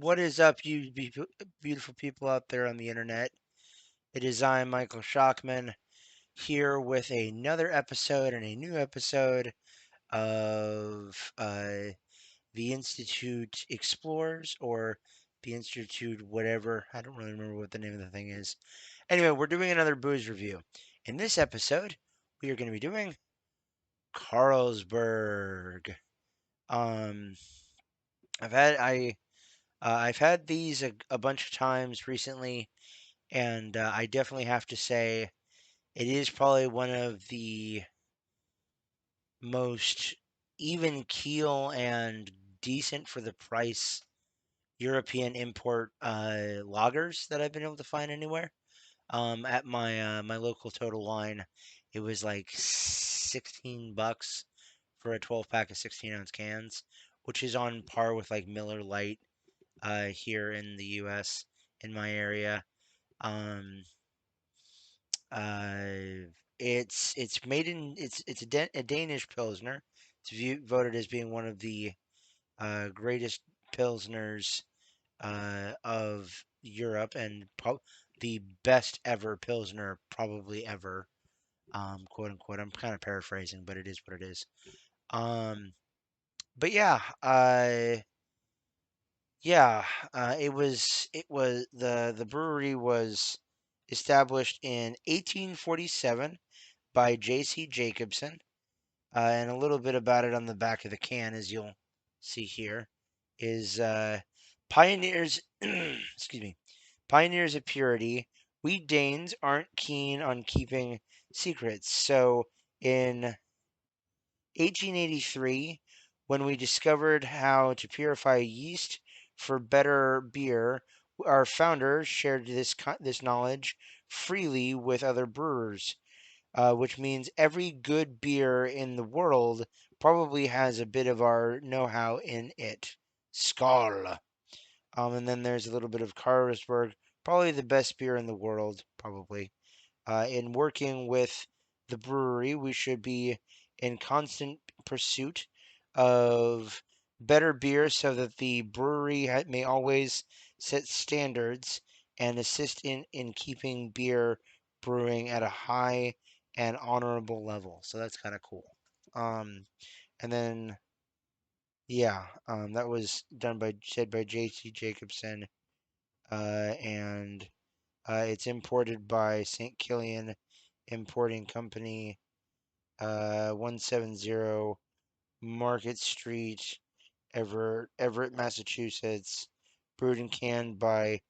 What is up, you beautiful people out there on the internet? It is I, Michael Shockman, here with another episode and a new episode of the Institute Explores or the Institute whatever. I don't really remember what the name of the thing is. Anyway, we're doing another booze review. In this episode, we are going to be doing Carlsberg. Um, I've had these a bunch of times recently. And I definitely have to say it is probably one of the most even keel and decent for the price European import lagers that I've been able to find anywhere. At my local Total Wine, it was like $16 for a 12 pack of 16-ounce cans, which is on par with like Miller Lite here in the U.S. in my area. Um, Uh, it's made in it's a Danish pilsner. It's voted as being one of the greatest pilsners of Europe and the best ever pilsner probably ever. Quote unquote. I'm kind of paraphrasing, but it is what it is. Um, but yeah, it was the brewery was established in 1847 by J.C. Jacobson, and a little bit about it on the back of the can, as you'll see here, is pioneers. Excuse me, pioneers of purity. We Danes aren't keen on keeping secrets, so in 1883, when we discovered how to purify yeast for better beer, our founder shared this knowledge freely with other brewers, which means every good beer in the world probably has a bit of our know-how in it. Skål. And then there's a little bit of Carlsberg, probably the best beer in the world, probably. In working with the brewery, we should be in constant pursuit of better beer so that the brewery may always set standards and assist in keeping beer brewing at a high and honorable level. So that's kind of cool. Um, and then, yeah, that was said by J.C. Jacobson, and it's imported by St. Killian Importing Company, 170 Market Street, Everett, Massachusetts. Brewed and canned by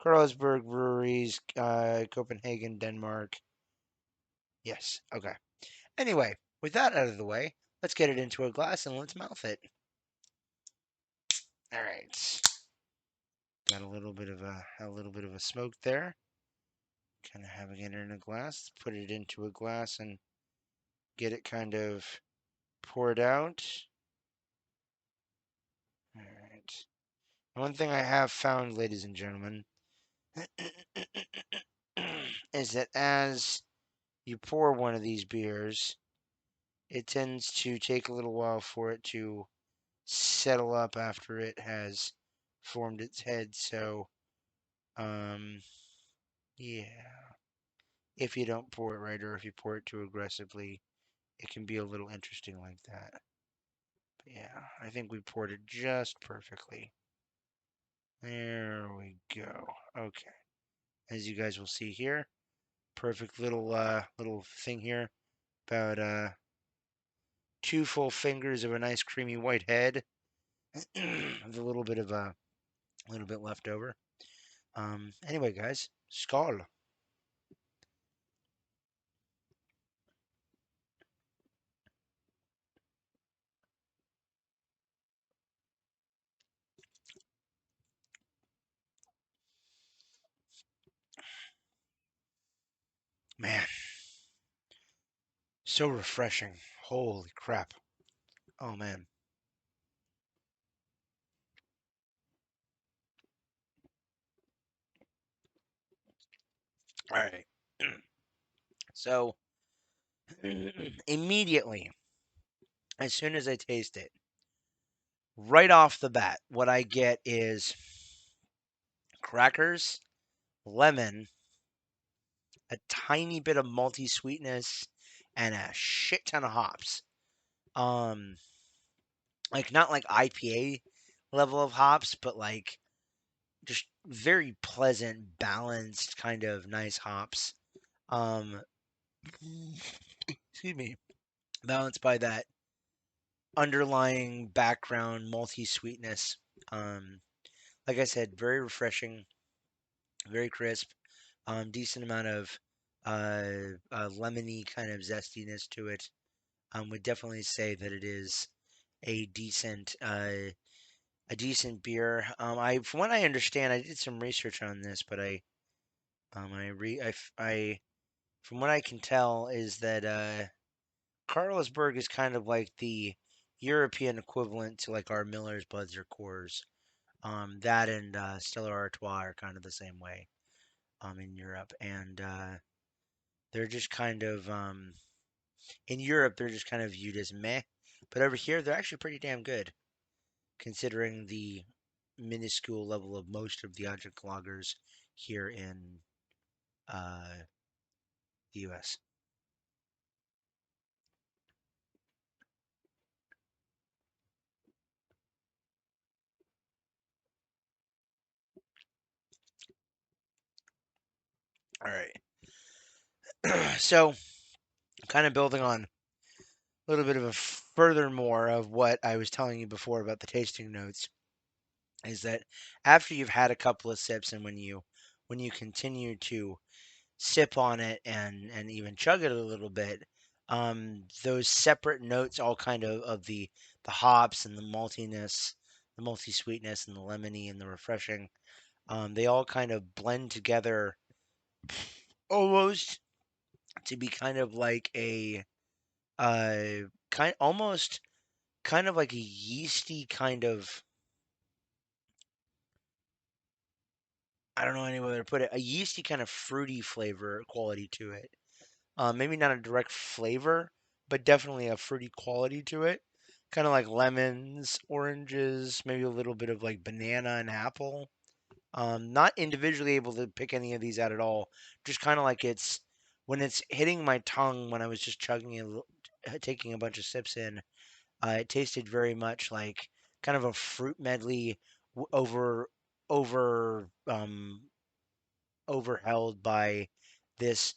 Carlsberg Breweries, Copenhagen, Denmark. Yes, okay. Anyway, with that out of the way, let's get it into a glass and let's mouth it. All right. Got a little bit of a smoke there. Kind of having it in a glass. Put it into a glass and get it kind of poured out. All right. One thing I have found, ladies and gentlemen, is that as you pour one of these beers, it tends to take a little while for it to settle up after it has formed its head. So, um, yeah, if you don't pour it right or if you pour it too aggressively, it can be a little interesting like that. But yeah, I think we poured it just perfectly. There we go. Okay. As you guys will see here, perfect little thing here. About 2 full fingers of a nice creamy white head, with a little bit left over. Anyway, guys, skål. Man, so refreshing. Holy crap. Oh man. All right. So immediately, as soon as I taste it, right off the bat, what I get is crackers, lemon, a tiny bit of malty sweetness, and a shit ton of hops. Um, like not like IPA level of hops, but like just very pleasant, balanced, kind of nice hops. Um, excuse me, balanced by that underlying background malty sweetness. Um, like I said, very refreshing, very crisp. Decent amount of lemony kind of zestiness to it. Would definitely say that it is a decent beer. From what I understand, I did some research on this, but from what I can tell is that Carlsberg is kind of like the European equivalent to like our Miller's, Buds, or Coors. That and Stella Artois are kind of the same way in Europe, and they're just kind of in Europe they're just kind of viewed as meh, but over here they're actually pretty damn good considering the minuscule level of most of the object loggers here in uh, the U.S. All right, so kind of building on a little bit of a furthermore of what I was telling you before about the tasting notes is that after you've had a couple of sips and when you continue to sip on it and even chug it a little bit, those separate notes all kind of the hops and the maltiness, the malty sweetness and the lemony and the refreshing, they all kind of blend together almost to be kind of like a kind almost kind of like a yeasty kind of, I don't know any way to put it, a yeasty kind of fruity flavor quality to it. Maybe not a direct flavor, but definitely a fruity quality to it. Kind of like lemons, oranges, maybe a little bit of like banana and apple. Not individually able to pick any of these out at all. Just kind of like it's when it's hitting my tongue when I was just taking a bunch of sips in. It tasted very much like kind of a fruit medley over overheld by this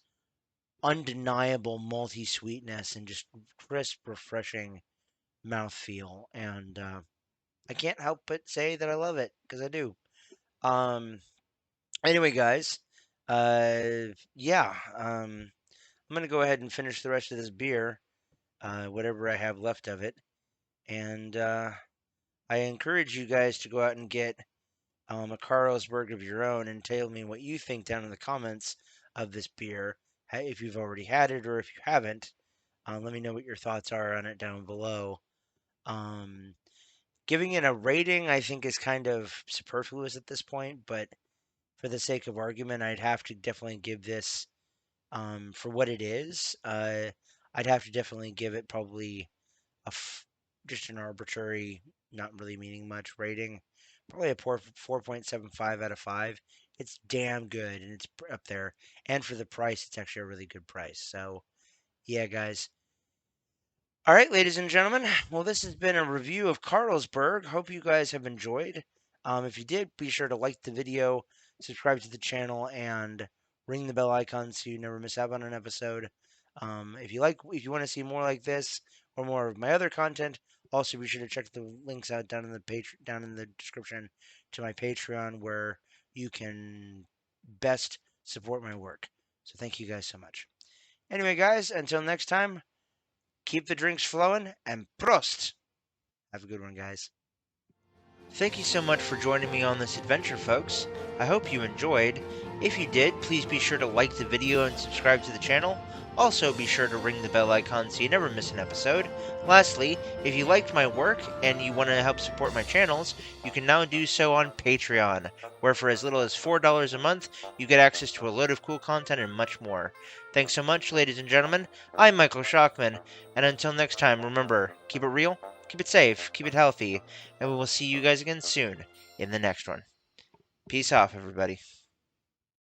undeniable malty sweetness and just crisp, refreshing mouthfeel. And I can't help but say that I love it because I do. Um, anyway, guys, yeah, I'm gonna go ahead and finish the rest of this beer, whatever I have left of it, and I encourage you guys to go out and get a Carlsberg of your own and tell me what you think down in the comments of this beer. If you've already had it or if you haven't, let me know what your thoughts are on it down below. Um, Giving it a rating, I think, is kind of superfluous at this point, but for the sake of argument, I'd have to definitely give this, for what it is, I'd have to definitely give it probably just an arbitrary, not really meaning much rating. Probably a 4.75 out of 5. It's damn good and it's up there. And for the price, it's actually a really good price. So, yeah, guys. All right, ladies and gentlemen. Well, this has been a review of Carlsberg. Hope you guys have enjoyed. If you did, be sure to like the video, subscribe to the channel, and ring the bell icon so you never miss out on an episode. If you want to see more like this or more of my other content, also be sure to check the links out down in the description to my Patreon, where you can best support my work. So thank you guys so much. Anyway, guys, until next time. Keep the drinks flowing and Prost! Have a good one, guys. Thank you so much for joining me on this adventure, folks. I hope you enjoyed. If you did, please be sure to like the video and subscribe to the channel. Also, be sure to ring the bell icon so you never miss an episode. Lastly, if you liked my work and you want to help support my channels, you can now do so on Patreon, where for as little as $4 a month, you get access to a load of cool content and much more. Thanks so much, ladies and gentlemen. I'm Michael Schockman, and until next time, remember, keep it real, keep it safe, keep it healthy, and we will see you guys again soon in the next one. Peace off, everybody.